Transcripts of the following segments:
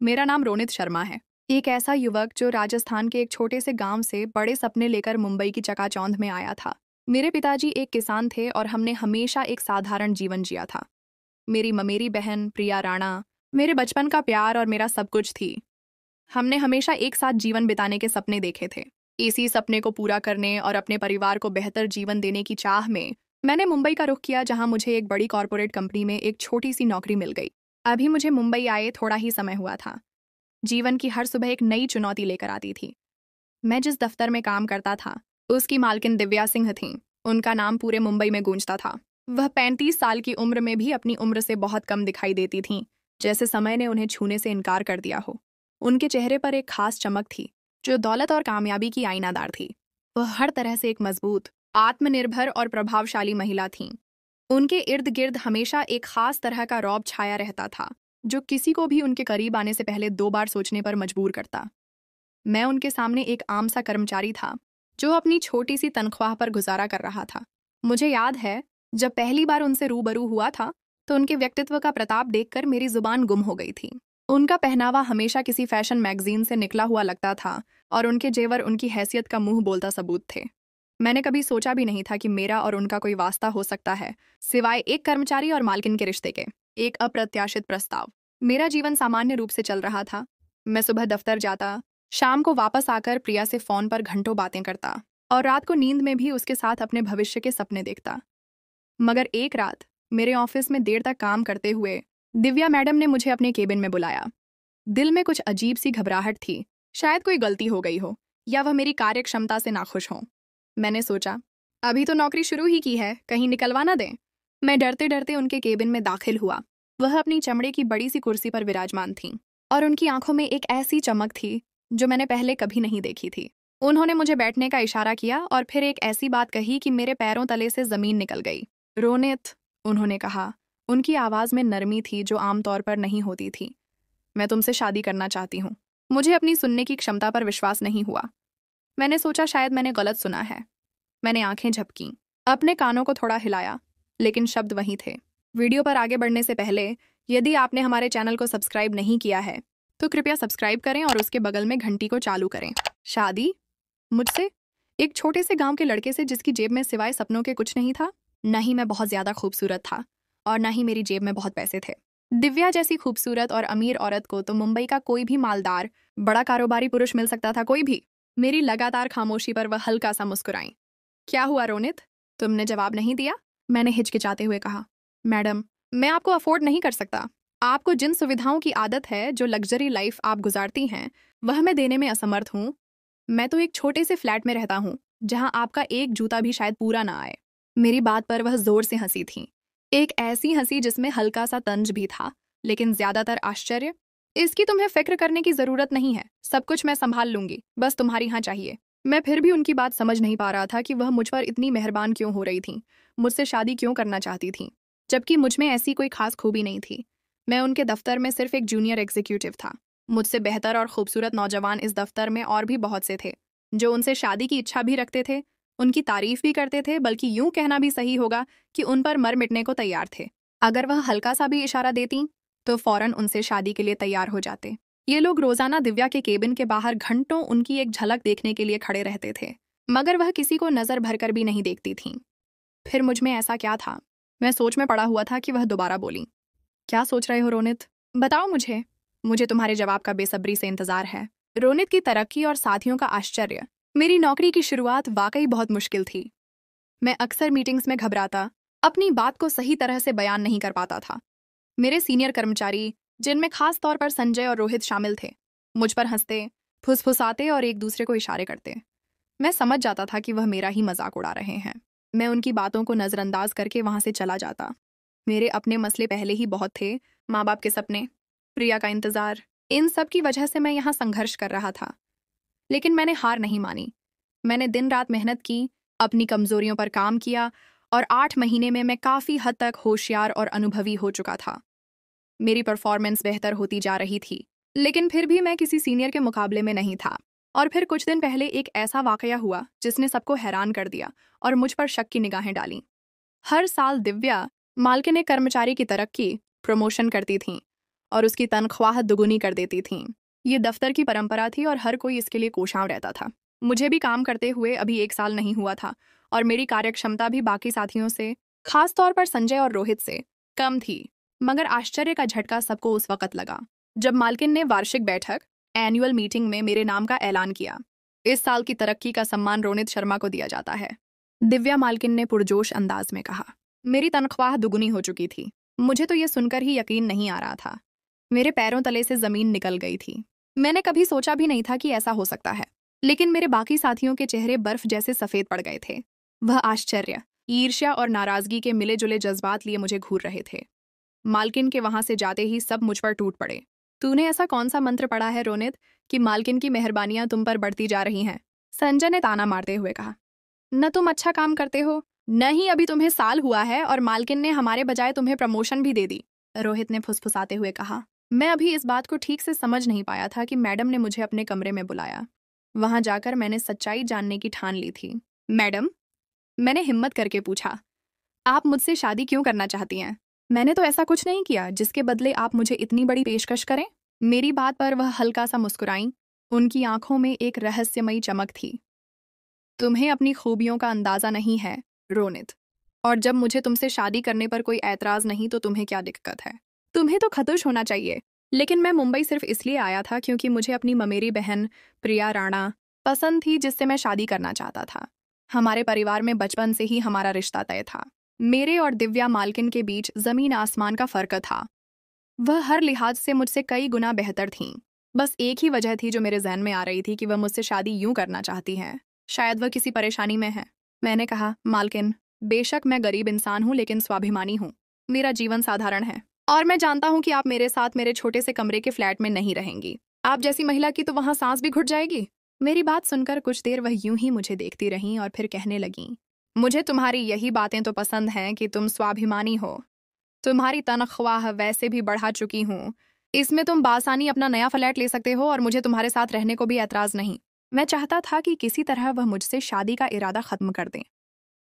मेरा नाम रोनित शर्मा है। एक ऐसा युवक जो राजस्थान के एक छोटे से गांव से बड़े सपने लेकर मुंबई की चकाचौंध में आया था। मेरे पिताजी एक किसान थे और हमने हमेशा एक साधारण जीवन जिया था। मेरी ममेरी बहन प्रिया राणा मेरे बचपन का प्यार और मेरा सब कुछ थी। हमने हमेशा एक साथ जीवन बिताने के सपने देखे थे। इसी सपने को पूरा करने और अपने परिवार को बेहतर जीवन देने की चाह में मैंने मुंबई का रुख किया, जहां मुझे एक बड़ी कॉरपोरेट कंपनी में एक छोटी सी नौकरी मिल गई। अभी मुझे मुंबई आए थोड़ा ही समय हुआ था। जीवन की हर सुबह एक नई चुनौती लेकर आती थी। मैं जिस दफ्तर में काम करता था उसकी मालकिन दिव्या सिंह थीं। उनका नाम पूरे मुंबई में गूंजता था। वह 35 साल की उम्र में भी अपनी उम्र से बहुत कम दिखाई देती थीं, जैसे समय ने उन्हें छूने से इनकार कर दिया हो। उनके चेहरे पर एक खास चमक थी जो दौलत और कामयाबी की आईनादार थी। वह हर तरह से एक मजबूत, आत्मनिर्भर और प्रभावशाली महिला थीं। उनके इर्द गिर्द हमेशा एक खास तरह का रौब छाया रहता था, जो किसी को भी उनके करीब आने से पहले 2 बार सोचने पर मजबूर करता। मैं उनके सामने एक आम सा कर्मचारी था जो अपनी छोटी सी तनख्वाह पर गुजारा कर रहा था। मुझे याद है, जब पहली बार उनसे रूबरू हुआ था तो उनके व्यक्तित्व का प्रताप देखकर मेरी जुबान गुम हो गई थी। उनका पहनावा हमेशा किसी फैशन मैगजीन से निकला हुआ लगता था और उनके जेवर उनकी हैसियत का मुंह बोलता सबूत थे। मैंने कभी सोचा भी नहीं था कि मेरा और उनका कोई वास्ता हो सकता है, सिवाय एक कर्मचारी और मालकिन के रिश्ते के। एक अप्रत्याशित प्रस्ताव। मेरा जीवन सामान्य रूप से चल रहा था। मैं सुबह दफ्तर जाता, शाम को वापस आकर प्रिया से फोन पर घंटों बातें करता और रात को नींद में भी उसके साथ अपने भविष्य के सपने देखता। मगर एक रात मेरे ऑफिस में देर तक काम करते हुए दिव्या मैडम ने मुझे अपने केबिन में बुलाया। दिल में कुछ अजीब सी घबराहट थी। शायद कोई गलती हो गई हो या वह मेरी कार्य क्षमता से नाखुश हों। मैंने सोचा, अभी तो नौकरी शुरू ही की है, कहीं निकलवा ना दें। मैं डरते डरते उनके केबिन में दाखिल हुआ। वह अपनी चमड़े की बड़ी सी कुर्सी पर विराजमान थीं और उनकी आंखों में एक ऐसी चमक थी जो मैंने पहले कभी नहीं देखी थी। उन्होंने मुझे बैठने का इशारा किया और फिर एक ऐसी बात कही कि मेरे पैरों तले से जमीन निकल गई। रोनित, उन्होंने कहा। उनकी आवाज में नरमी थी जो आमतौर पर नहीं होती थी। मैं तुमसे शादी करना चाहती हूँ। मुझे अपनी सुनने की क्षमता पर विश्वास नहीं हुआ। मैंने सोचा शायद मैंने गलत सुना है। मैंने आंखें झपकीं, अपने कानों को थोड़ा हिलाया, लेकिन शब्द वही थे। वीडियो पर आगे बढ़ने से पहले, यदि आपने हमारे चैनल को सब्सक्राइब नहीं किया है तो कृपया सब्सक्राइब करें और उसके बगल में घंटी को चालू करें। शादी? मुझसे? एक छोटे से गांव के लड़के से जिसकी जेब में सिवाय सपनों के कुछ नहीं था? न ही मैं बहुत ज्यादा खूबसूरत था और न ही मेरी जेब में बहुत पैसे थे। दिव्या जैसी खूबसूरत और अमीर औरत को तो मुंबई का कोई भी मालदार, बड़ा कारोबारी पुरुष मिल सकता था, कोई भी। मेरी लगातार खामोशी पर वह हल्का सा मुस्कुराई। क्या हुआ रोनित, तुमने जवाब नहीं दिया? मैंने हिचकिचाते हुए कहा। मैडम, मैं आपको अफोर्ड नहीं कर सकता। आपको जिन सुविधाओं की आदत है, जो लग्जरी लाइफ आप गुजारती हैं, वह मैं देने में असमर्थ हूँ। मैं तो एक छोटे से फ्लैट में रहता हूँ जहाँ आपका एक जूता भी शायद पूरा ना आए। मेरी बात पर वह जोर से हंसी थी। एक ऐसी हंसी जिसमें हल्का सा तंज भी था, लेकिन ज्यादातर आश्चर्य। इसकी तुम्हें फिक्र करने की जरूरत नहीं है, सब कुछ मैं संभाल लूंगी, बस तुम्हारी हाँ चाहिए। मैं फिर भी उनकी बात समझ नहीं पा रहा था कि वह मुझ पर इतनी मेहरबान क्यों हो रही थी, मुझसे शादी क्यों करना चाहती थी, जबकि मुझ में ऐसी कोई खास खूबी नहीं थी। मैं उनके दफ्तर में सिर्फ एक जूनियर एग्जीक्यूटिव था। मुझसे बेहतर और खूबसूरत नौजवान इस दफ्तर में और भी बहुत से थे, जो उनसे शादी की इच्छा भी रखते थे, उनकी तारीफ भी करते थे, बल्कि यूं कहना भी सही होगा कि उन पर मर मिटने को तैयार थे। अगर वह हल्का सा भी इशारा देती तो फौरन उनसे शादी के लिए तैयार हो जाते। ये लोग रोजाना दिव्या के केबिन के बाहर घंटों उनकी एक झलक देखने के लिए खड़े रहते थे, मगर वह किसी को नजर भरकर भी नहीं देखती थीं। फिर मुझ में ऐसा क्या था? मैं सोच में पड़ा हुआ था कि वह दोबारा बोली। क्या सोच रहे हो रोनित? बताओ मुझे। मुझे तुम्हारे जवाब का बेसब्री से इंतजार है। रोनित की तरक्की और साथियों का आश्चर्य। मेरी नौकरी की शुरुआत वाकई बहुत मुश्किल थी। मैं अक्सर मीटिंग्स में घबराता, अपनी बात को सही तरह से बयान नहीं कर पाता था। मेरे सीनियर कर्मचारी, जिनमें खास तौर पर संजय और रोहित शामिल थे, मुझ पर हंसते, फुसफुसाते और एक दूसरे को इशारे करते। मैं समझ जाता था कि वह मेरा ही मजाक उड़ा रहे हैं। मैं उनकी बातों को नजरअंदाज करके वहां से चला जाता। मेरे अपने मसले पहले ही बहुत थे, माँ बाप के सपने, प्रिया का इंतजार, इन सब की वजह से मैं यहाँ संघर्ष कर रहा था। लेकिन मैंने हार नहीं मानी। मैंने दिन रात मेहनत की, अपनी कमजोरियों पर काम किया और 8 महीने में मैं काफी हद तक होशियार और अनुभवी हो चुका था। मेरी परफॉर्मेंस बेहतर होती जा रही थी, लेकिन फिर भी मैं किसी सीनियर के मुकाबले में नहीं था। और फिर कुछ दिन पहले एक ऐसा वाकया हुआ जिसने सबको हैरान कर दिया और मुझ पर शक की निगाहें डाली। हर साल दिव्या, मालकिन एक कर्मचारी की तरक्की, प्रमोशन करती थीं और उसकी तनख्वाह दुगुनी कर देती थीं। ये दफ्तर की परंपरा थी और हर कोई इसके लिए कोशांव रहता था। मुझे भी काम करते हुए अभी 1 साल नहीं हुआ था और मेरी कार्यक्षमता भी बाकी साथियों से, खास तौर पर संजय और रोहित से, कम थी। मगर आश्चर्य का झटका सबको उस वक्त लगा जब मालकिन ने वार्षिक बैठक एनुअल मीटिंग में मेरे नाम का ऐलान किया। इस साल की तरक्की का सम्मान रोनित शर्मा को दिया जाता है, दिव्या मालकिन ने पुरजोश अंदाज में कहा। मेरी तनख्वाह दुगुनी हो चुकी थी। मुझे तो ये सुनकर ही यकीन नहीं आ रहा था। मेरे पैरों तले से जमीन निकल गई थी। मैंने कभी सोचा भी नहीं था कि ऐसा हो सकता है, लेकिन मेरे बाकी साथियों के चेहरे बर्फ जैसे सफेद पड़ गए थे। वह आश्चर्य, ईर्ष्या और नाराजगी के मिले जुले जज्बात लिए मुझे घूर रहे थे। मालकिन के वहां से जाते ही सब मुझ पर टूट पड़े। तूने ऐसा कौन सा मंत्र पढ़ा है रोनित कि मालकिन की मेहरबानियां तुम पर बढ़ती जा रही हैं? संजय ने ताना मारते हुए कहा। न तुम अच्छा काम करते हो, न ही अभी तुम्हें साल हुआ है और मालकिन ने हमारे बजाय तुम्हें प्रमोशन भी दे दी, रोहित ने फुसफुसाते हुए कहा। मैं अभी इस बात को ठीक से समझ नहीं पाया था कि मैडम ने मुझे अपने कमरे में बुलाया। वहां जाकर मैंने सच्चाई जानने की ठान ली थी। मैडम, मैंने हिम्मत करके पूछा, आप मुझसे शादी क्यों करना चाहती हैं? मैंने तो ऐसा कुछ नहीं किया जिसके बदले आप मुझे इतनी बड़ी पेशकश करें। मेरी बात पर वह हल्का सा मुस्कुराईं। उनकी आंखों में एक रहस्यमयी चमक थी। तुम्हें अपनी खूबियों का अंदाजा नहीं है रोनित, और जब मुझे तुमसे शादी करने पर कोई ऐतराज नहीं तो तुम्हें क्या दिक्कत है? तुम्हें तो खतुश होना चाहिए। लेकिन मैं मुंबई सिर्फ इसलिए आया था क्योंकि मुझे अपनी ममेरी बहन प्रिया राणा पसंद थी, जिससे मैं शादी करना चाहता था। हमारे परिवार में बचपन से ही हमारा रिश्ता तय था। मेरे और दिव्या मालकिन के बीच जमीन आसमान का फर्क था। वह हर लिहाज से मुझसे कई गुना बेहतर थीं। बस एक ही वजह थी जो मेरे जहन में आ रही थी कि वह मुझसे शादी यूं करना चाहती हैं। शायद वह किसी परेशानी में है। मैंने कहा, मालकिन, बेशक मैं गरीब इंसान हूं लेकिन स्वाभिमानी हूं। मेरा जीवन साधारण है और मैं जानता हूं कि आप मेरे साथ मेरे छोटे से कमरे के फ्लैट में नहीं रहेंगी। आप जैसी महिला की तो वहां सांस भी घुट जाएगी। मेरी बात सुनकर कुछ देर वह यूं ही मुझे देखती रहीं और फिर कहने लगीं, मुझे तुम्हारी यही बातें तो पसंद हैं कि तुम स्वाभिमानी हो। तुम्हारी तनख्वाह वैसे भी बढ़ा चुकी हूँ, इसमें तुम बासानी अपना नया फ्लैट ले सकते हो और मुझे तुम्हारे साथ रहने को भी ऐतराज नहीं। मैं चाहता था कि किसी तरह वह मुझसे शादी का इरादा खत्म कर दें,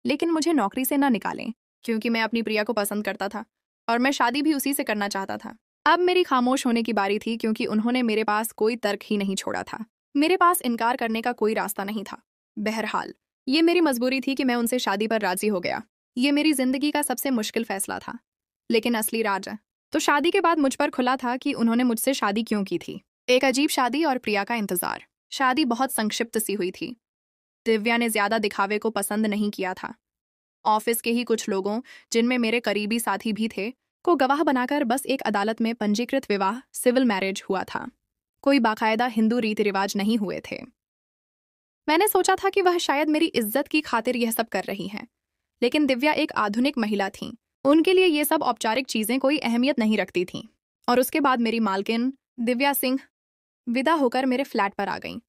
लेकिन मुझे नौकरी से ना निकालें, क्योंकि मैं अपनी प्रिया को पसंद करता था और मैं शादी भी उसी से करना चाहता था। अब मेरी खामोश होने की बारी थी, क्योंकि उन्होंने मेरे पास कोई तर्क ही नहीं छोड़ा था। मेरे पास इनकार करने का कोई रास्ता नहीं था। बहरहाल, ये मेरी मजबूरी थी कि मैं उनसे शादी पर राजी हो गया। ये मेरी जिंदगी का सबसे मुश्किल फैसला था, लेकिन असली राज तो शादी के बाद मुझ पर खुला था कि उन्होंने मुझसे शादी क्यों की थी। एक अजीब शादी और प्रिया का इंतजार। शादी बहुत संक्षिप्त सी हुई थी। दिव्या ने ज्यादा दिखावे को पसंद नहीं किया था। ऑफिस के ही कुछ लोगों, जिनमें मेरे करीबी साथी भी थे, को गवाह बनाकर बस एक अदालत में पंजीकृत विवाह, सिविल मैरिज हुआ था। कोई बाकायदा हिंदू रीति रिवाज नहीं हुए थे। मैंने सोचा था कि वह शायद मेरी इज्जत की खातिर यह सब कर रही हैं, लेकिन दिव्या एक आधुनिक महिला थीं। उनके लिए ये सब औपचारिक चीजें कोई अहमियत नहीं रखती थीं। और उसके बाद मेरी मालकिन दिव्या सिंह विदा होकर मेरे फ्लैट पर आ गईं।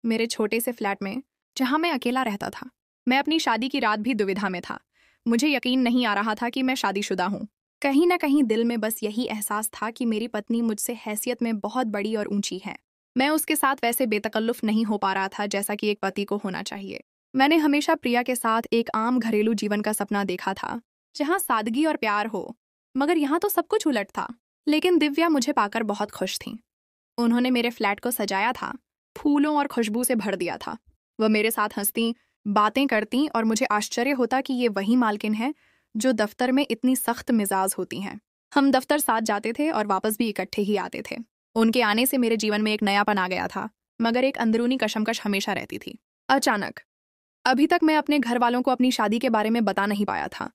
मेरे छोटे से फ्लैट में, जहां मैं अकेला रहता था। मैं अपनी शादी की रात भी दुविधा में था। मुझे यकीन नहीं आ रहा था कि मैं शादीशुदा हूं। कहीं ना कहीं दिल में बस यही एहसास था कि मेरी पत्नी मुझसे हैसियत में बहुत बड़ी और ऊंची है। मैं उसके साथ वैसे बेतकल्लुफ नहीं हो पा रहा था जैसा कि एक पति को होना चाहिए। मैंने हमेशा प्रिया के साथ एक आम घरेलू जीवन का सपना देखा था, जहां सादगी और प्यार हो, मगर यहाँ तो सब कुछ उलट था। लेकिन दिव्या मुझे पाकर बहुत खुश थीं। उन्होंने मेरे फ्लैट को सजाया था, फूलों और खुशबू से भर दिया था। वह मेरे साथ हंसती, बातें करती और मुझे आश्चर्य होता कि ये वही मालकिन है जो दफ्तर में इतनी सख्त मिजाज होती हैं। हम दफ्तर साथ जाते थे और वापस भी इकट्ठे ही आते थे। उनके आने से मेरे जीवन में एक नयापन आ गया था, मगर एक अंदरूनी कशमकश हमेशा रहती थी। अचानक, अभी तक मैं अपने घर वालों को अपनी शादी के बारे में बता नहीं पाया था।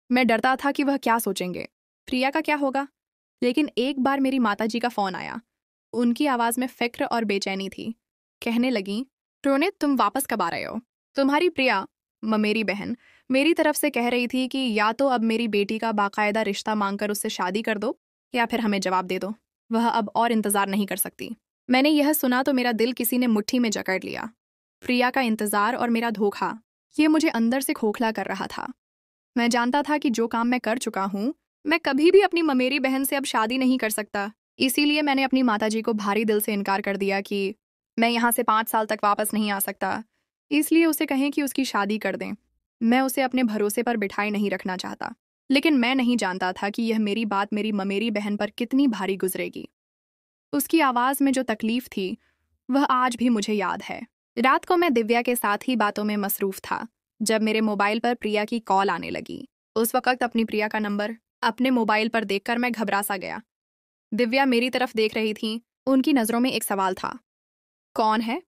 मैं डरता था कि वह क्या सोचेंगे, प्रिया का क्या होगा। लेकिन एक बार मेरी माताजी का फोन आया। उनकी आवाज में फिक्र और बेचैनी थी। कहने लगी, रोनित, तुम वापस कब आ रहे हो? तुम्हारी प्रिया, मेरी बहन, मेरी तरफ से कह रही थी कि या तो अब मेरी बेटी का बाकायदा रिश्ता मांगकर उससे शादी कर दो, या फिर हमें जवाब दे दो। वह अब और इंतजार नहीं कर सकती। मैंने यह सुना तो मेरा दिल किसी ने मुट्ठी में जकड़ लिया। प्रिया का इंतजार और मेरा धोखा, ये मुझे अंदर से खोखला कर रहा था। मैं जानता था कि जो काम मैं कर चुका हूँ, मैं कभी भी अपनी ममेरी बहन से अब शादी नहीं कर सकता। इसीलिए मैंने अपनी माताजी को भारी दिल से इनकार कर दिया कि मैं यहाँ से 5 साल तक वापस नहीं आ सकता। इसलिए उसे कहें कि उसकी शादी कर दें। मैं उसे अपने भरोसे पर बिठाए नहीं रखना चाहता। लेकिन मैं नहीं जानता था कि यह मेरी बात मेरी ममेरी बहन पर कितनी भारी गुजरेगी। उसकी आवाज़ में जो तकलीफ थी वह आज भी मुझे याद है। रात को मैं दिव्या के साथ ही बातों में मसरूफ था जब मेरे मोबाइल पर प्रिया की कॉल आने लगी। उस वक्त अपनी प्रिया का नंबर अपने मोबाइल पर देखकर मैं घबरा सा गया। दिव्या मेरी तरफ देख रही थी। उनकी नज़रों में एक सवाल था। कौन है?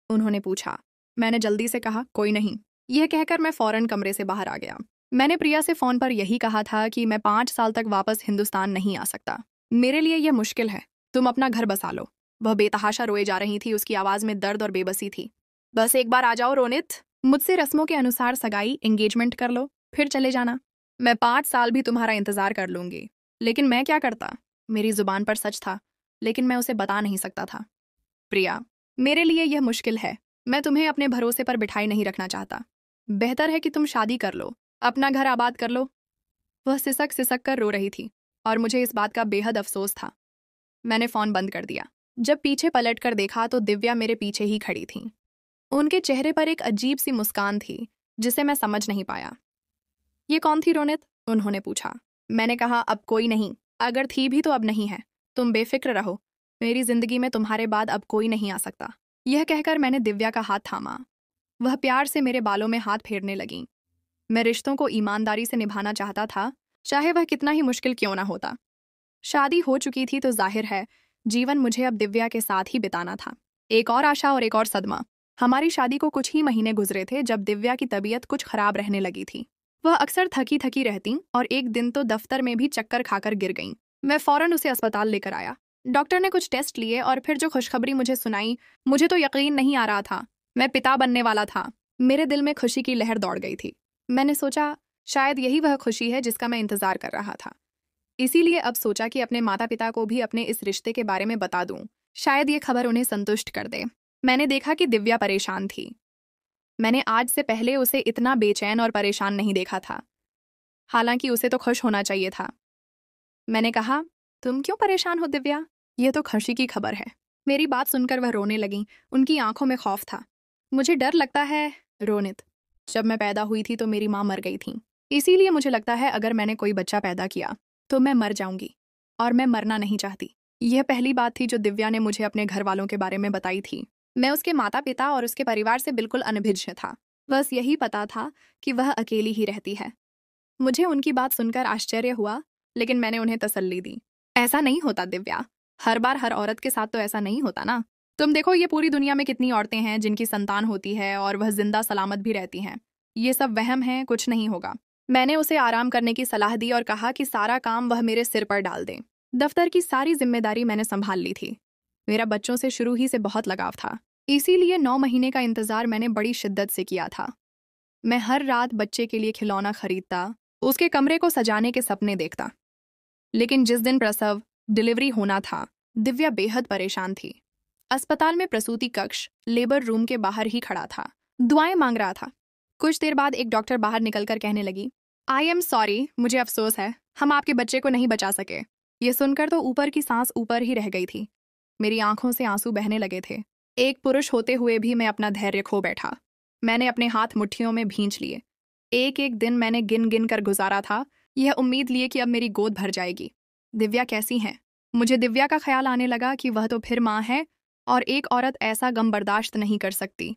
उन्होंने पूछा। मैंने जल्दी से कहा, कोई नहीं। यह कहकर मैं फौरन कमरे से बाहर आ गया। मैंने प्रिया से फ़ोन पर यही कहा था कि मैं 5 साल तक वापस हिंदुस्तान नहीं आ सकता। मेरे लिए यह मुश्किल है, तुम अपना घर बसा लो। वह बेतहाशा रोए जा रही थी, उसकी आवाज़ में दर्द और बेबसी थी। बस एक बार आ जाओ रोनित, मुझसे रस्मों के अनुसार सगाई एंगेजमेंट कर लो, फिर चले जाना। मैं 5 साल भी तुम्हारा इंतज़ार कर लूँगी। लेकिन मैं क्या करता? मेरी ज़ुबान पर सच था, लेकिन मैं उसे बता नहीं सकता था। प्रिया, मेरे लिए यह मुश्किल है। मैं तुम्हें अपने भरोसे पर बिठाई नहीं रखना चाहता। बेहतर है कि तुम शादी कर लो, अपना घर आबाद कर लो। वह सिसक सिसक कर रो रही थी और मुझे इस बात का बेहद अफसोस था। मैंने फ़ोन बंद कर दिया। जब पीछे पलट कर देखा तो दिव्या मेरे पीछे ही खड़ी थी। उनके चेहरे पर एक अजीब सी मुस्कान थी जिसे मैं समझ नहीं पाया। ये कौन थी रोनित? उन्होंने पूछा। मैंने कहा, अब कोई नहीं। अगर थी भी तो अब नहीं है। तुम बेफिक्र रहो, मेरी जिंदगी में तुम्हारे बाद अब कोई नहीं आ सकता। यह कहकर मैंने दिव्या का हाथ थामा। वह प्यार से मेरे बालों में हाथ फेरने लगी। मैं रिश्तों को ईमानदारी से निभाना चाहता था, चाहे वह कितना ही मुश्किल क्यों ना होता। शादी हो चुकी थी तो जाहिर है जीवन मुझे अब दिव्या के साथ ही बिताना था। एक और आशा और एक और सदमा। हमारी शादी को कुछ ही महीने गुजरे थे जब दिव्या की तबीयत कुछ खराब रहने लगी थी। वह अक्सर थकी थकी रहती और एक दिन तो दफ्तर में भी चक्कर खाकर गिर गईं। मैं फौरन उसे अस्पताल लेकर आया। डॉक्टर ने कुछ टेस्ट लिए और फिर जो खुशखबरी मुझे सुनाई, मुझे तो यकीन नहीं आ रहा था। मैं पिता बनने वाला था। मेरे दिल में खुशी की लहर दौड़ गई थी। मैंने सोचा शायद यही वह खुशी है जिसका मैं इंतजार कर रहा था। इसीलिए अब सोचा कि अपने माता पिता को भी अपने इस रिश्ते के बारे में बता दूं। शायद ये खबर उन्हें संतुष्ट कर दे। मैंने देखा कि दिव्या परेशान थी। मैंने आज से पहले उसे इतना बेचैन और परेशान नहीं देखा था। हालांकि उसे तो खुश होना चाहिए था। मैंने कहा, तुम क्यों परेशान हो दिव्या? यह तो खुशी की खबर है। मेरी बात सुनकर वह रोने लगी। उनकी आंखों में खौफ था। मुझे डर लगता है रोनित, जब मैं पैदा हुई थी तो मेरी माँ मर गई थी। इसीलिए मुझे लगता है अगर मैंने कोई बच्चा पैदा किया तो मैं मर जाऊंगी, और मैं मरना नहीं चाहती। यह पहली बात थी जो दिव्या ने मुझे अपने घर वालों के बारे में बताई थी। मैं उसके माता पिता और उसके परिवार से बिल्कुल अनभिज्ञ था। बस यही पता था कि वह अकेली ही रहती है। मुझे उनकी बात सुनकर आश्चर्य हुआ, लेकिन मैंने उन्हें तसल्ली दी। ऐसा नहीं होता दिव्या, हर बार हर औरत के साथ तो ऐसा नहीं होता ना। तुम देखो ये पूरी दुनिया में कितनी औरतें हैं जिनकी संतान होती है और वह जिंदा सलामत भी रहती हैं। ये सब वहम है, कुछ नहीं होगा। मैंने उसे आराम करने की सलाह दी और कहा कि सारा काम वह मेरे सिर पर डाल दे। दफ्तर की सारी जिम्मेदारी मैंने संभाल ली थी। मेरा बच्चों से शुरू ही से बहुत लगाव था, इसीलिए 9 महीने का इंतजार मैंने बड़ी शिद्दत से किया था। मैं हर रात बच्चे के लिए खिलौना खरीदता, उसके कमरे को सजाने के सपने देखता। लेकिन जिस दिन प्रसव डिलीवरी होना था, दिव्या बेहद परेशान थी। अस्पताल में प्रसूति कक्ष लेबर रूम के बाहर ही खड़ा था, दुआएं मांग रहा था। कुछ देर बाद एक डॉक्टर बाहर निकलकर कहने लगी, आई एम सॉरी, मुझे अफसोस है, हम आपके बच्चे को नहीं बचा सके। ये सुनकर तो ऊपर की सांस ऊपर ही रह गई थी। मेरी आंखों से आंसू बहने लगे थे। एक पुरुष होते हुए भी मैं अपना धैर्य खो बैठा। मैंने अपने हाथ मुट्ठियों में भींच लिए। एक एक दिन मैंने गिन गिन कर गुजारा था, यह उम्मीद लिए कि अब मेरी गोद भर जाएगी। दिव्या कैसी है? मुझे दिव्या का ख्याल आने लगा कि वह तो फिर माँ है और एक औरत ऐसा गम बर्दाश्त नहीं कर सकती।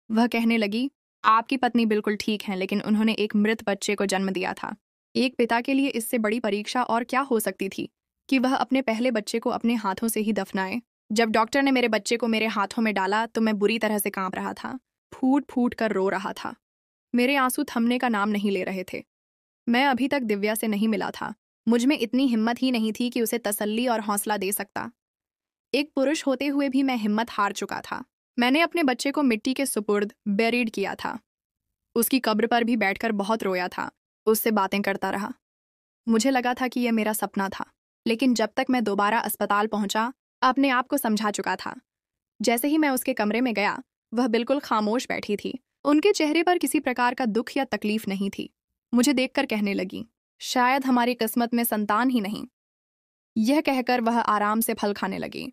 वह कहने लगी, आपकी पत्नी बिल्कुल ठीक है, लेकिन उन्होंने एक मृत बच्चे को जन्म दिया था। एक पिता के लिए इससे बड़ी परीक्षा और क्या हो सकती थी कि वह अपने पहले बच्चे को अपने हाथों से ही दफनाए। जब डॉक्टर ने मेरे बच्चे को मेरे हाथों में डाला तो मैं बुरी तरह से कांप रहा था, फूट फूट कर रो रहा था। मेरे आंसू थमने का नाम नहीं ले रहे थे। मैं अभी तक दिव्या से नहीं मिला था। मुझ में इतनी हिम्मत ही नहीं थी कि उसे तसल्ली और हौसला दे सकता। एक पुरुष होते हुए भी मैं हिम्मत हार चुका था। मैंने अपने बच्चे को मिट्टी के सुपुर्द बेरीड किया था। उसकी कब्र पर भी बैठकर बहुत रोया था, उससे बातें करता रहा। मुझे लगा था कि यह मेरा सपना था, लेकिन जब तक मैं दोबारा अस्पताल पहुंचा, अपने आप को समझा चुका था। जैसे ही मैं उसके कमरे में गया, वह बिल्कुल खामोश बैठी थी। उनके चेहरे पर किसी प्रकार का दुख या तकलीफ नहीं थी। मुझे देखकर कहने लगी, शायद हमारी किस्मत में संतान ही नहीं। यह कहकर वह आराम से फल खाने लगी।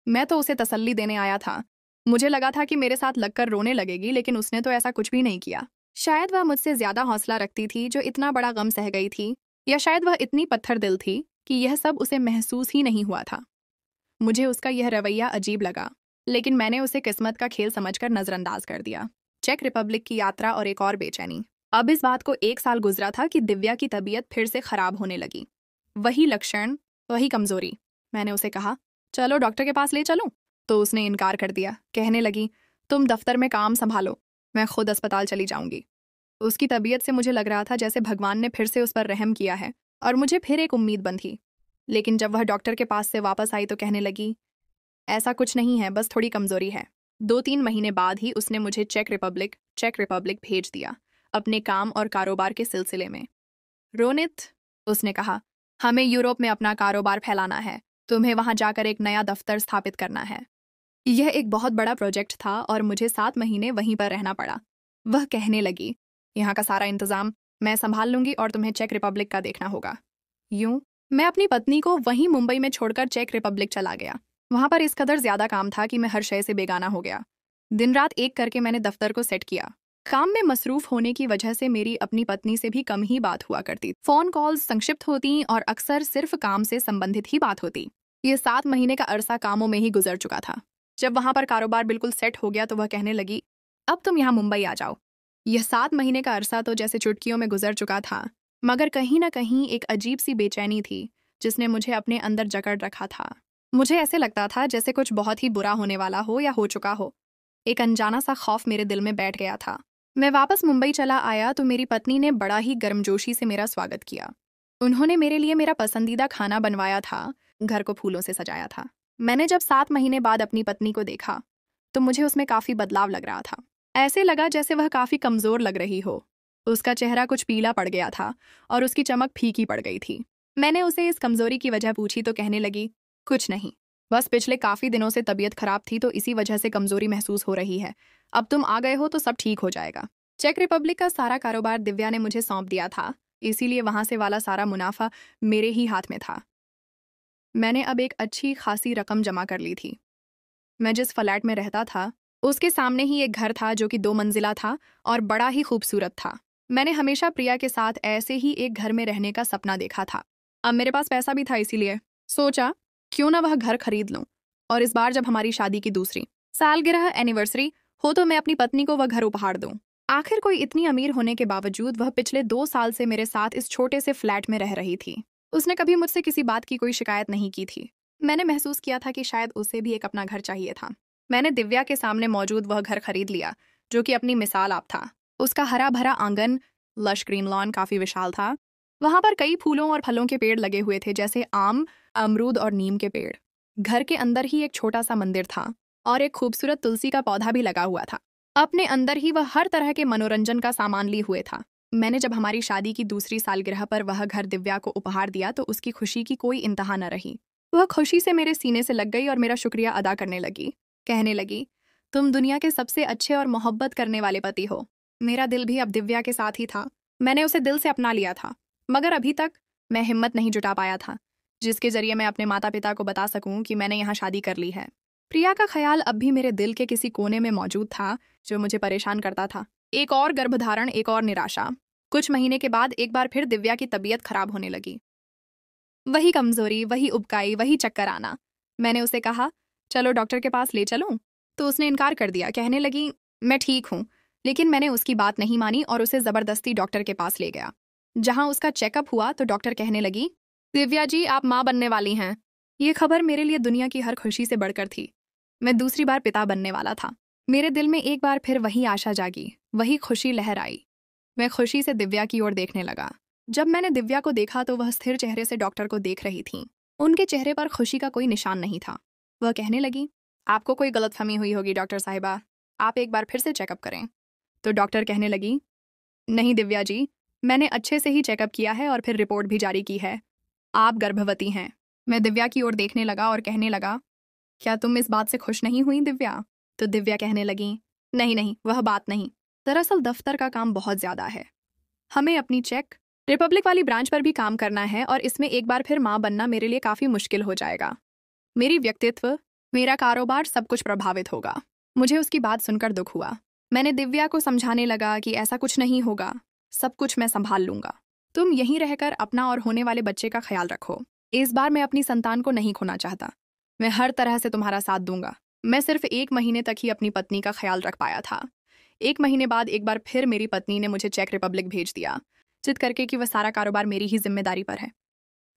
मैं तो उसे तसल्ली देने आया था। मुझे लगा था कि मेरे साथ लगकर रोने लगेगी, लेकिन उसने तो ऐसा कुछ भी नहीं किया। शायद वह मुझसे ज्यादा हौसला रखती थी जो इतना बड़ा गम सह गई थी, या शायद वह इतनी पत्थर दिल थी कि यह सब उसे महसूस ही नहीं हुआ था। मुझे उसका यह रवैया अजीब लगा, लेकिन मैंने उसे किस्मत का खेल समझकर नजरअंदाज कर दिया। चेक रिपब्लिक की यात्रा और एक और बेचैनी। अब इस बात को 1 साल गुजरा था कि दिव्या की तबीयत फिर से खराब होने लगी। वही लक्षण, वही कमजोरी। मैंने उसे कहा, चलो डॉक्टर के पास ले चलूं? तो उसने इनकार कर दिया। कहने लगी, तुम दफ्तर में काम संभालो, मैं खुद अस्पताल चली जाऊंगी। उसकी तबीयत से मुझे लग रहा था जैसे भगवान ने फिर से उस पर रहम किया है, और मुझे फिर एक उम्मीद बंधी। लेकिन जब वह डॉक्टर के पास से वापस आई तो कहने लगी, ऐसा कुछ नहीं है, बस थोड़ी कमजोरी है। 2-3 महीने बाद ही उसने मुझे चेक रिपब्लिक भेज दिया, अपने काम और कारोबार के सिलसिले में। रोनित, उसने कहा, हमें यूरोप में अपना कारोबार फैलाना है, तुम्हें वहां जाकर एक नया दफ्तर स्थापित करना है। यह एक बहुत बड़ा प्रोजेक्ट था और मुझे 7 महीने वहीं पर रहना पड़ा। वह कहने लगी, यहाँ का सारा इंतजाम मैं संभाल लूंगी और तुम्हें चेक रिपब्लिक का देखना होगा। यूं मैं अपनी पत्नी को वहीं मुंबई में छोड़कर चेक रिपब्लिक चला गया। वहां पर इस कदर ज्यादा काम था कि मैं हर शय से बेगाना हो गया। दिन रात एक करके मैंने दफ्तर को सेट किया। काम में मसरूफ होने की वजह से मेरी अपनी पत्नी से भी कम ही बात हुआ करती। फोन कॉल्स संक्षिप्त होती और अक्सर सिर्फ काम से संबंधित ही बात होती। ये 7 महीने का अरसा कामों में ही गुजर चुका था। जब वहां पर कारोबार बिल्कुल सेट हो गया तो वह कहने लगी, अब तुम यहाँ मुंबई आ जाओ। यह 7 महीने का अरसा तो जैसे चुटकियों में गुजर चुका था, मगर कहीं ना कहीं एक अजीब सी बेचैनी थी जिसने मुझे अपने अंदर जकड़ रखा था। मुझे ऐसे लगता था जैसे कुछ बहुत ही बुरा होने वाला हो या हो चुका हो। एक अनजाना सा खौफ मेरे दिल में बैठ गया था। मैं वापस मुंबई चला आया तो मेरी पत्नी ने बड़ा ही गर्मजोशी से मेरा स्वागत किया। उन्होंने मेरे लिए मेरा पसंदीदा खाना बनवाया था, घर को फूलों से सजाया था। मैंने जब 7 महीने बाद अपनी पत्नी को देखा तो मुझे उसमें काफी बदलाव लग रहा था। ऐसे लगा जैसे वह काफी कमजोर लग रही हो। उसका चेहरा कुछ पीला पड़ गया था और उसकी चमक फीकी पड़ गई थी। मैंने उसे इस कमजोरी की वजह पूछी तो कहने लगी, कुछ नहीं, बस पिछले काफी दिनों से तबीयत खराब थी तो इसी वजह से कमजोरी महसूस हो रही है। अब तुम आ गए हो तो सब ठीक हो जाएगा। चेक रिपब्लिक का सारा कारोबार दिव्या ने मुझे सौंप दिया था, इसीलिए वहां से वाला सारा मुनाफा मेरे ही हाथ में था। मैंने अब एक अच्छी खासी रकम जमा कर ली थी। मैं जिस फ्लैट में रहता था उसके सामने ही एक घर था जो कि 2 मंजिला था और बड़ा ही खूबसूरत था। मैंने हमेशा प्रिया के साथ ऐसे ही एक घर में रहने का सपना देखा था। अब मेरे पास पैसा भी था, इसीलिए सोचा क्यों ना वह घर खरीद लूं, और इस बार जब हमारी शादी की दूसरी सालगिरह एनिवर्सरी हो तो मैं अपनी पत्नी को वह घर उपहार दूं। आखिर कोई इतनी अमीर होने के बावजूद वह पिछले 2 साल से मेरे साथ इस छोटे से फ्लैट में रह रही थी। उसने कभी मुझसे किसी बात की कोई शिकायत नहीं की थी। मैंने महसूस किया था कि शायद उसे भी एक अपना घर चाहिए था। मैंने दिव्या के सामने मौजूद वह घर खरीद लिया जो कि अपनी मिसाल आप था। उसका हरा भरा आंगन, लश ग्रीन लॉन काफी विशाल था। वहां पर कई फूलों और फलों के पेड़ लगे हुए थे, जैसे आम, अमरूद और नीम के पेड़। घर के अंदर ही एक छोटा सा मंदिर था और एक खूबसूरत तुलसी का पौधा भी लगा हुआ था। अपने अंदर ही वह हर तरह के मनोरंजन का सामान लिए हुए था। मैंने जब हमारी शादी की दूसरी सालगिरह पर वह घर दिव्या को उपहार दिया तो उसकी खुशी की कोई इंतहा न रही। वह खुशी से मेरे सीने से लग गई और मेरा शुक्रिया अदा करने लगी। कहने लगी, तुम दुनिया के सबसे अच्छे और मोहब्बत करने वाले पति हो। मेरा दिल भी अब दिव्या के साथ ही था। मैंने उसे दिल से अपना लिया था, मगर अभी तक मैं हिम्मत नहीं जुटा पाया था जिसके जरिए मैं अपने माता पिता को बता सकूं कि मैंने यहाँ शादी कर ली है। प्रिया का ख्याल अब भी मेरे दिल के किसी कोने में मौजूद था जो मुझे परेशान करता था। एक और गर्भधारण, एक और निराशा। कुछ महीने के बाद एक बार फिर दिव्या की तबीयत खराब होने लगी। वही कमजोरी, वही उबकाई, वही चक्कर आना। मैंने उसे कहा, चलो डॉक्टर के पास ले चलूं? तो उसने इनकार कर दिया। कहने लगी, मैं ठीक हूं। लेकिन मैंने उसकी बात नहीं मानी और उसे जबरदस्ती डॉक्टर के पास ले गया। जहां उसका चेकअप हुआ तो डॉक्टर कहने लगी, दिव्या जी, आप माँ बनने वाली हैं। ये खबर मेरे लिए दुनिया की हर खुशी से बढ़कर थी। मैं दूसरी बार पिता बनने वाला था। मेरे दिल में एक बार फिर वही आशा जागी, वही खुशी लहर आई। मैं खुशी से दिव्या की ओर देखने लगा। जब मैंने दिव्या को देखा तो वह स्थिर चेहरे से डॉक्टर को देख रही थी। उनके चेहरे पर खुशी का कोई निशान नहीं था। वह कहने लगी, आपको कोई गलतफहमी हुई होगी डॉक्टर साहिबा, आप एक बार फिर से चेकअप करें। तो डॉक्टर कहने लगी, नहीं दिव्या जी, मैंने अच्छे से ही चेकअप किया है और फिर रिपोर्ट भी जारी की है, आप गर्भवती हैं। मैं दिव्या की ओर देखने लगा और कहने लगा, क्या तुम इस बात से खुश नहीं हुई दिव्या? तो दिव्या कहने लगी, नहीं नहीं, वह बात नहीं। दरअसल दफ्तर का काम बहुत ज्यादा है। हमें अपनी चेक रिपब्लिक वाली ब्रांच पर भी काम करना है और इसमें एक बार फिर माँ बनना मेरे लिए काफी मुश्किल हो जाएगा। मेरी व्यक्तित्व, मेरा कारोबार, सब कुछ प्रभावित होगा। मुझे उसकी बात सुनकर दुख हुआ। मैंने दिव्या को समझाने लगा कि ऐसा कुछ नहीं होगा, सब कुछ मैं संभाल लूंगा। तुम यहीं रहकर अपना और होने वाले बच्चे का ख्याल रखो। इस बार मैं अपनी संतान को नहीं खोना चाहता। मैं हर तरह से तुम्हारा साथ दूंगा। मैं सिर्फ 1 महीने तक ही अपनी पत्नी का ख्याल रख पाया था। 1 महीने बाद एक बार फिर मेरी पत्नी ने मुझे चेक रिपब्लिक भेज दिया, जिद करके कि वह सारा कारोबार मेरी ही जिम्मेदारी पर है।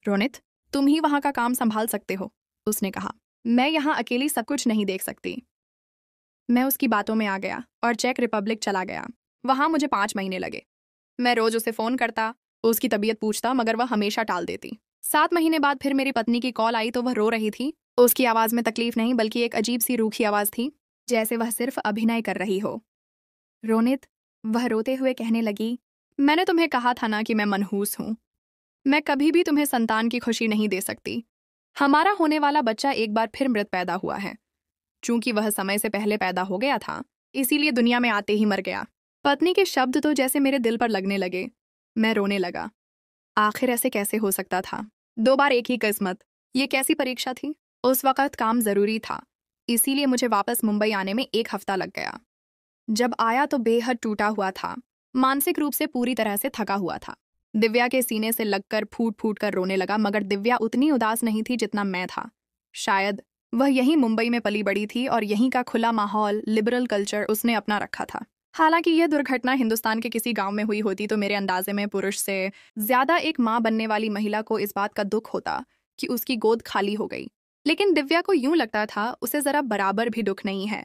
रोनित, तुम ही वहां का काम संभाल सकते हो, उसने कहा। मैं यहाँ अकेली सब कुछ नहीं देख सकती। मैं उसकी बातों में आ गया और चेक रिपब्लिक चला गया। वहां मुझे 5 महीने लगे। मैं रोज उसे फोन करता, उसकी तबीयत पूछता, मगर वह हमेशा टाल देती। 7 महीने बाद फिर मेरी पत्नी की कॉल आई तो वह रो रही थी। उसकी आवाज में तकलीफ नहीं बल्कि एक अजीब सी रूखी आवाज थी, जैसे वह सिर्फ अभिनय कर रही हो। रोनित, वह रोते हुए कहने लगी, मैंने तुम्हें कहा था ना कि मैं मनहूस हूं। मैं कभी भी तुम्हें संतान की खुशी नहीं दे सकती। हमारा होने वाला बच्चा एक बार फिर मृत पैदा हुआ है। चूंकि वह समय से पहले पैदा हो गया था, इसीलिए दुनिया में आते ही मर गया। पत्नी के शब्द तो जैसे मेरे दिल पर लगने लगे। मैं रोने लगा। आखिर ऐसे कैसे हो सकता था? 2 बार एक ही किस्मत। ये कैसी परीक्षा थी? उस वक्त काम जरूरी था, इसीलिए मुझे वापस मुंबई आने में 1 हफ्ता लग गया। जब आया तो बेहद टूटा हुआ था, मानसिक रूप से पूरी तरह से थका हुआ था। दिव्या के सीने से लगकर फूट फूट कर रोने लगा, मगर दिव्या उतनी उदास नहीं थी जितना मैं था। शायद वह यहीं मुंबई में पली बड़ी थी और यहीं का खुला माहौल, लिबरल कल्चर उसने अपना रखा था। हालांकि यह दुर्घटना हिंदुस्तान के किसी गांव में हुई होती तो मेरे अंदाजे में पुरुष से ज्यादा एक माँ बनने वाली महिला को इस बात का दुख होता कि उसकी गोद खाली हो गई। लेकिन दिव्या को यूं लगता था उसे जरा बराबर भी दुख नहीं है।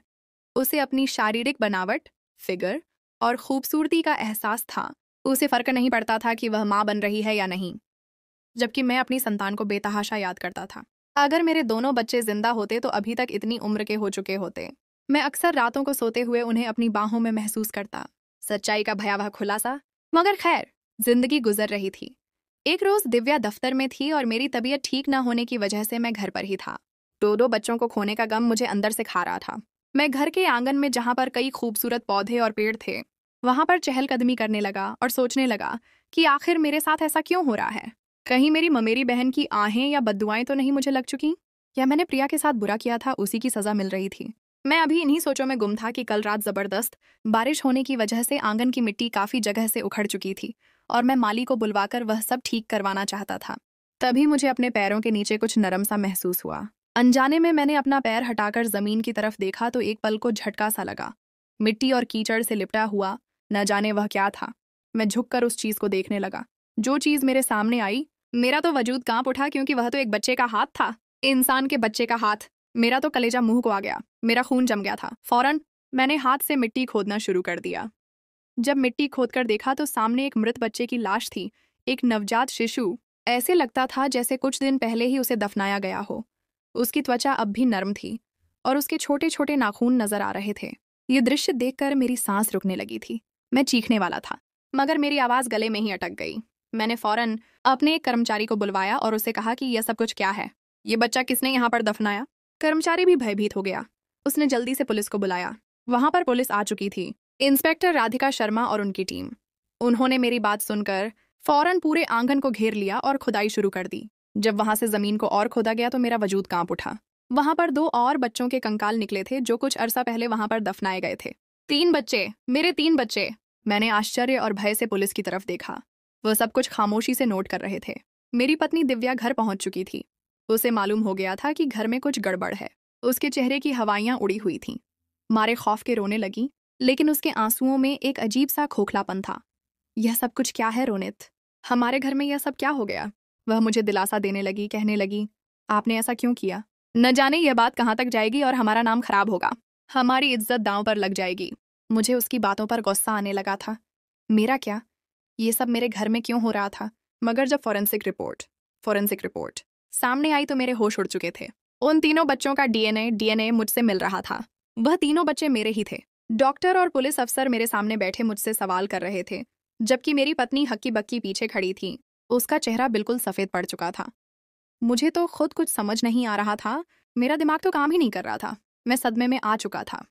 उसे अपनी शारीरिक बनावट, फिगर और खूबसूरती का एहसास था। उसे फर्क नहीं पड़ता था कि वह माँ बन रही है या नहीं। जबकि मैं अपनी संतान को बेतहाशा याद करता था। अगर मेरे दोनों बच्चे जिंदा होते तो अभी तक इतनी उम्र के हो चुके होते। मैं अक्सर रातों को सोते हुए उन्हें अपनी बाहों में महसूस करता। सच्चाई का भयावह खुलासा। मगर खैर, जिंदगी गुजर रही थी। एक रोज दिव्या दफ्तर में थी और मेरी तबीयत ठीक न होने की वजह से मैं घर पर ही था। 2 बच्चों को खोने का गम मुझे अंदर से खा रहा था। मैं घर के आंगन में, जहां पर कई खूबसूरत पौधे और पेड़ थे, वहां पर चहलकदमी करने लगा और सोचने लगा कि आखिर मेरे साथ ऐसा क्यों हो रहा है। कहीं मेरी ममेरी बहन की आहें या बद्दुआएं तो नहीं मुझे लग चुकी? या मैंने प्रिया के साथ बुरा किया था, उसी की सजा मिल रही थी? मैं अभी इन्हीं सोचों में गुम था कि कल रात जबरदस्त बारिश होने की वजह से आंगन की मिट्टी काफी जगह से उखड़ चुकी थी और मैं माली को बुलवाकर वह सब ठीक करवाना चाहता था। तभी मुझे अपने पैरों के नीचे कुछ नरम सा महसूस हुआ। अनजाने में मैंने अपना पैर हटाकर जमीन की तरफ देखा तो एक पल को झटका सा लगा। मिट्टी और कीचड़ से लिपटा हुआ, न जाने वह क्या था। मैं झुककर उस चीज को देखने लगा। जो चीज मेरे सामने आई, मेरा तो वजूद कांप उठा, क्योंकि वह तो एक बच्चे का हाथ था। इंसान के बच्चे का हाथ। मेरा तो कलेजा मुंह को आ गया। मेरा खून जम गया था। फौरन मैंने हाथ से मिट्टी खोदना शुरू कर दिया। जब मिट्टी खोदकर देखा तो सामने एक मृत बच्चे की लाश थी, एक नवजात शिशु। ऐसे लगता था जैसे कुछ दिन पहले ही उसे दफनाया गया हो। उसकी त्वचा अब भी नरम थी और उसके छोटे छोटे नाखून नजर आ रहे थे। ये दृश्य देखकर मेरी सांस रुकने लगी थी। मैं चीखने वाला था, मगर मेरी आवाज गले में ही अटक गई। मैंने फौरन अपने एक कर्मचारी को बुलवाया और उसे कहा कि यह सब कुछ क्या है? ये बच्चा किसने यहाँ पर दफनाया? कर्मचारी भी भयभीत हो गया। उसने जल्दी से पुलिस को बुलाया। वहां पर पुलिस आ चुकी थी, इंस्पेक्टर राधिका शर्मा और उनकी टीम। उन्होंने मेरी बात सुनकर फौरन पूरे आंगन को घेर लिया और खुदाई शुरू कर दी। जब वहां से जमीन को और खोदा गया तो मेरा वजूद कांप उठा। वहां पर 2 और बच्चों के कंकाल निकले थे जो कुछ अरसा पहले वहां पर दफनाए गए थे। 3 बच्चे, मेरे 3 बच्चे। मैंने आश्चर्य और भय से पुलिस की तरफ देखा। वह सब कुछ खामोशी से नोट कर रहे थे। मेरी पत्नी दिव्या घर पहुंच चुकी थी। उसे मालूम हो गया था कि घर में कुछ गड़बड़ है। उसके चेहरे की हवाइयां उड़ी हुई थीं। मारे खौफ के रोने लगी, लेकिन उसके आंसुओं में एक अजीब सा खोखलापन था। यह सब कुछ क्या है रोनित? हमारे घर में यह सब क्या हो गया? वह मुझे दिलासा देने लगी, कहने लगी, आपने ऐसा क्यों किया? न जाने यह बात कहाँ तक जाएगी और हमारा नाम खराब होगा। हमारी इज्जत दांव पर लग जाएगी। मुझे उसकी बातों पर गुस्सा आने लगा था। मेरा क्या? ये सब मेरे घर में क्यों हो रहा था? मगर जब फॉरेंसिक रिपोर्ट सामने आई तो मेरे होश उड़ चुके थे। उन तीनों बच्चों का डीएनए मुझसे मिल रहा था। वह तीनों बच्चे मेरे ही थे। डॉक्टर और पुलिस अफसर मेरे सामने बैठे मुझसे सवाल कर रहे थे, जबकि मेरी पत्नी हक्की बक्की पीछे खड़ी थी। उसका चेहरा बिल्कुल सफेद पड़ चुका था। मुझे तो खुद कुछ समझ नहीं आ रहा था। मेरा दिमाग तो काम ही नहीं कर रहा था। मैं सदमे में आ चुका था।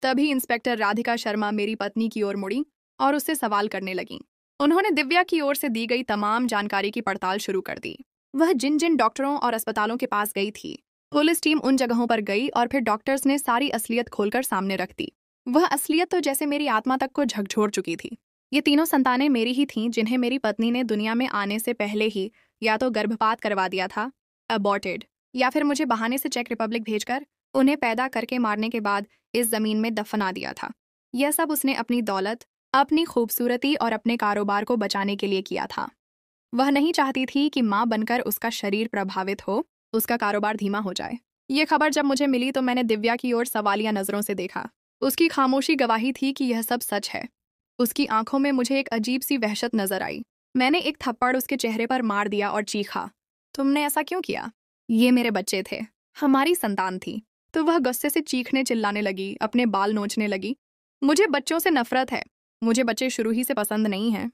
तभी इंस्पेक्टर राधिका शर्मा मेरी पत्नी की ओर मुड़ी और उससे सवाल करने लगी। उन्होंने दिव्या की ओर से दी गई तमाम जानकारी की पड़ताल शुरू कर दी। वह जिन जिन डॉक्टरों और अस्पतालों के पास गई थी, पुलिस टीम उन जगहों पर गई और फिर डॉक्टर्स ने सारी असलियत खोलकर सामने रख दी। वह असलियत तो जैसे मेरी आत्मा तक को झकझोर चुकी थी। ये तीनों संतानें मेरी ही थीं, जिन्हें मेरी पत्नी ने दुनिया में आने से पहले ही या तो गर्भपात करवा दिया था, अबॉर्टेड, या फिर मुझे बहाने से चेक रिपब्लिक भेजकर उन्हें पैदा करके मारने के बाद इस जमीन में दफना दिया था। यह सब उसने अपनी दौलत, अपनी खूबसूरती और अपने कारोबार को बचाने के लिए किया था। वह नहीं चाहती थी कि माँ बनकर उसका शरीर प्रभावित हो, उसका कारोबार धीमा हो जाए। ये खबर जब मुझे मिली तो मैंने दिव्या की ओर सवालिया नजरों से देखा। उसकी खामोशी गवाही थी कि यह सब सच है। उसकी आंखों में मुझे एक अजीब सी वहशत नजर आई। मैंने एक थप्पड़ उसके चेहरे पर मार दिया और चीखा, तुमने ऐसा क्यों किया? ये मेरे बच्चे थे, हमारी संतान थी। तो वह गुस्से से चीखने चिल्लाने लगी, अपने बाल नोचने लगी। मुझे बच्चों से नफरत है। मुझे बच्चे शुरू ही से पसंद नहीं हैं,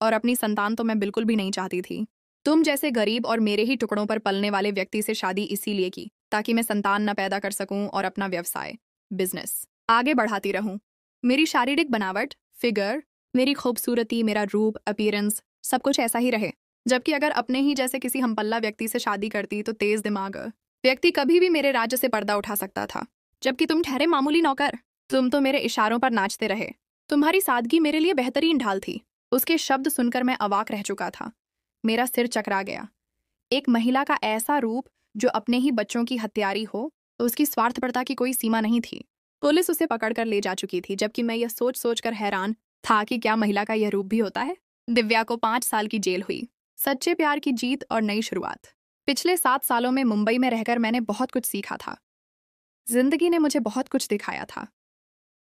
और अपनी संतान तो मैं बिल्कुल भी नहीं चाहती थी। तुम जैसे गरीब और मेरे ही टुकड़ों पर पलने वाले व्यक्ति से शादी इसीलिए की ताकि मैं संतान न पैदा कर सकूं और अपना व्यवसाय, बिजनेस आगे बढ़ाती रहूं। मेरी शारीरिक बनावट, फिगर, मेरी खूबसूरती, मेरा रूप, अपीयरेंस, सब कुछ ऐसा ही रहे। जबकि अगर अपने ही जैसे किसी हमपल्ला व्यक्ति से शादी करती तो तेज दिमाग व्यक्ति कभी भी मेरे राज्य से पर्दा उठा सकता था। जबकि तुम ठहरे मामूली नौकर। तुम तो मेरे इशारों पर नाचते रहे। तुम्हारी सादगी मेरे लिए बेहतरीन ढाल थी। उसके शब्द सुनकर मैं अवाक रह चुका था। मेरा सिर चकरा गया। एक महिला का ऐसा रूप जो अपने ही बच्चों की हत्यारी हो, तो उसकी स्वार्थपरता की कोई सीमा नहीं थी। पुलिस उसे पकड़कर ले जा चुकी थी, जबकि मैं यह सोच सोच कर हैरान था कि क्या महिला का यह रूप भी होता है। दिव्या को 5 साल की जेल हुई। सच्चे प्यार की जीत और नई शुरुआत। पिछले 7 सालों में मुंबई में रहकर मैंने बहुत कुछ सीखा था। जिंदगी ने मुझे बहुत कुछ दिखाया था।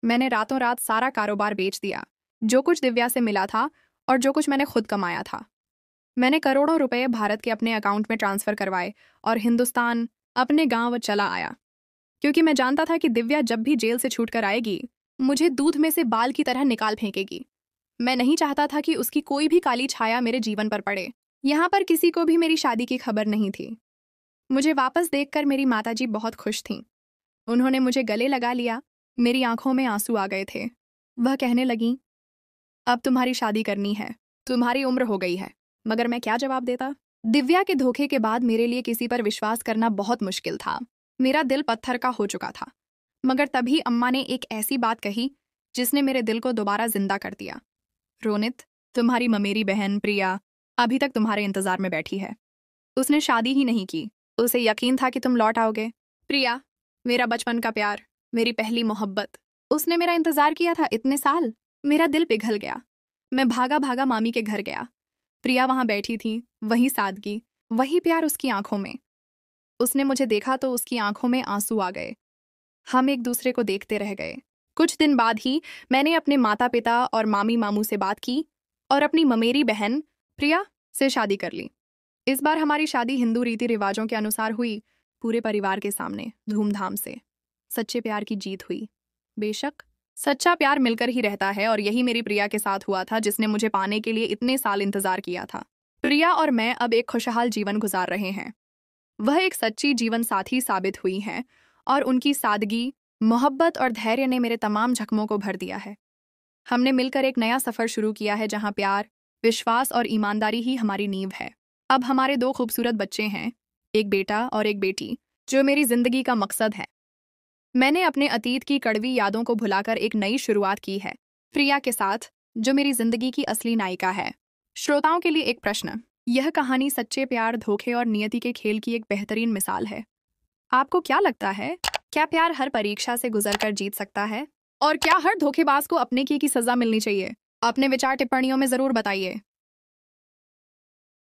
मैंने रातों रात सारा कारोबार बेच दिया, जो कुछ दिव्या से मिला था और जो कुछ मैंने खुद कमाया था। मैंने करोड़ों रुपए भारत के अपने अकाउंट में ट्रांसफर करवाए और हिंदुस्तान, अपने गांव चला आया, क्योंकि मैं जानता था कि दिव्या जब भी जेल से छूटकर आएगी, मुझे दूध में से बाल की तरह निकाल फेंकेगी। मैं नहीं चाहता था कि उसकी कोई भी काली छाया मेरे जीवन पर पड़े। यहाँ पर किसी को भी मेरी शादी की खबर नहीं थी। मुझे वापस देखकर मेरी माताजी बहुत खुश थीं। उन्होंने मुझे गले लगा लिया। मेरी आंखों में आंसू आ गए थे। वह कहने लगीं, अब तुम्हारी शादी करनी है, तुम्हारी उम्र हो गई है। मगर मैं क्या जवाब देता? दिव्या के धोखे के बाद मेरे लिए किसी पर विश्वास करना बहुत मुश्किल था। मेरा दिल पत्थर का हो चुका था। मगर तभी अम्मा ने एक ऐसी बात कही जिसने मेरे दिल को दोबारा जिंदा कर दिया। रोनित, तुम्हारी ममेरी बहन प्रिया अभी तक तुम्हारे इंतजार में बैठी है। उसने शादी ही नहीं की। उसे यकीन था कि तुम लौट आओगे। प्रिया, मेरा बचपन का प्यार, मेरी पहली मोहब्बत, उसने मेरा इंतजार किया था इतने साल। मेरा दिल पिघल गया। मैं भागा भागा मामी के घर गया। प्रिया वहां बैठी थी, वही सादगी, वही प्यार उसकी आंखों में। उसने मुझे देखा तो उसकी आंखों में आंसू आ गए। हम एक दूसरे को देखते रह गए। कुछ दिन बाद ही मैंने अपने माता पिता और मामी मामू से बात की और अपनी ममेरी बहन प्रिया से शादी कर ली। इस बार हमारी शादी हिंदू रीति रिवाजों के अनुसार हुई, पूरे परिवार के सामने, धूमधाम से। सच्चे प्यार की जीत हुई। बेशक सच्चा प्यार मिलकर ही रहता है, और यही मेरी प्रिया के साथ हुआ था, जिसने मुझे पाने के लिए इतने साल इंतजार किया था। प्रिया और मैं अब एक खुशहाल जीवन गुजार रहे हैं। वह एक सच्ची जीवन साथी साबित हुई हैं, और उनकी सादगी, मोहब्बत और धैर्य ने मेरे तमाम जख्मों को भर दिया है। हमने मिलकर एक नया सफर शुरू किया है, जहां प्यार, विश्वास और ईमानदारी ही हमारी नींव है। अब हमारे 2 खूबसूरत बच्चे हैं, एक बेटा और एक बेटी, जो मेरी जिंदगी का मकसद है। मैंने अपने अतीत की कड़वी यादों को भुलाकर एक नई शुरुआत की है, प्रिया के साथ, जो मेरी जिंदगी की असली नायिका है। श्रोताओं के लिए एक प्रश्न। यह कहानी सच्चे प्यार, धोखे और नियति के खेल की एक बेहतरीन मिसाल है। आपको क्या लगता है, क्या प्यार हर परीक्षा से गुजरकर जीत सकता है? और क्या हर धोखेबाज को अपने की सजा मिलनी चाहिए? अपने विचार टिप्पणियों में जरूर बताइए।